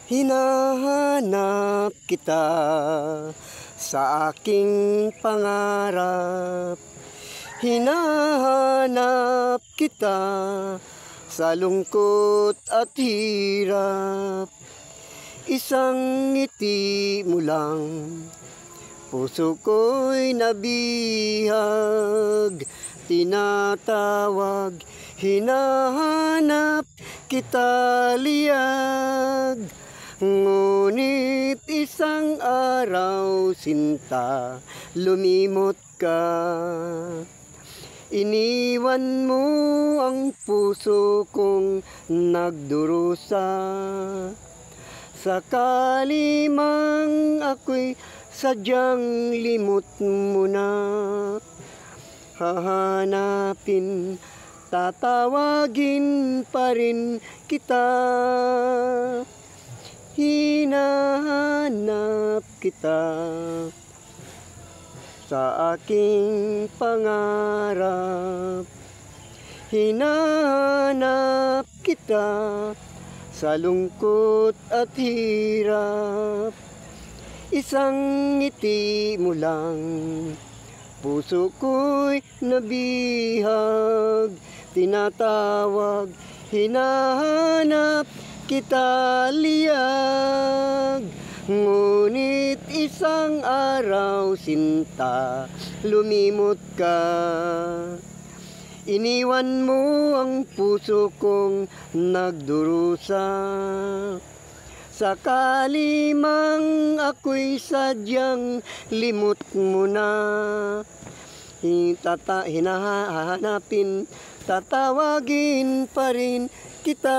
Hinahanap kita sa aking pangarap. Hinahanap kita sa lungkot at hirap. Isang ngiti mo lang, puso ko'y nabihag. Tinatawag, hinahanap kita liyag. Ngunit isang araw, sinta, lumimot ka. Iniwan mo ang puso kong nagdurusa. Sakali mang ako'y sadyang limot mo na, hahanapin, tatawagin pa rin kita. Hinahanap kita sa aking pangarap. Hinahanap kita sa lungkot at hirap. Isang ngiti mo lang, puso ko'y nabihag. Tinatawag, hinahanap kita liyag. Ngunit isang araw, sinta, lumimot ka. Iniwan mo ang puso kong nagdurusa. Sakali mang ako'y sadyang limot mo na, hinahanapin, tatawagin pa rin kita.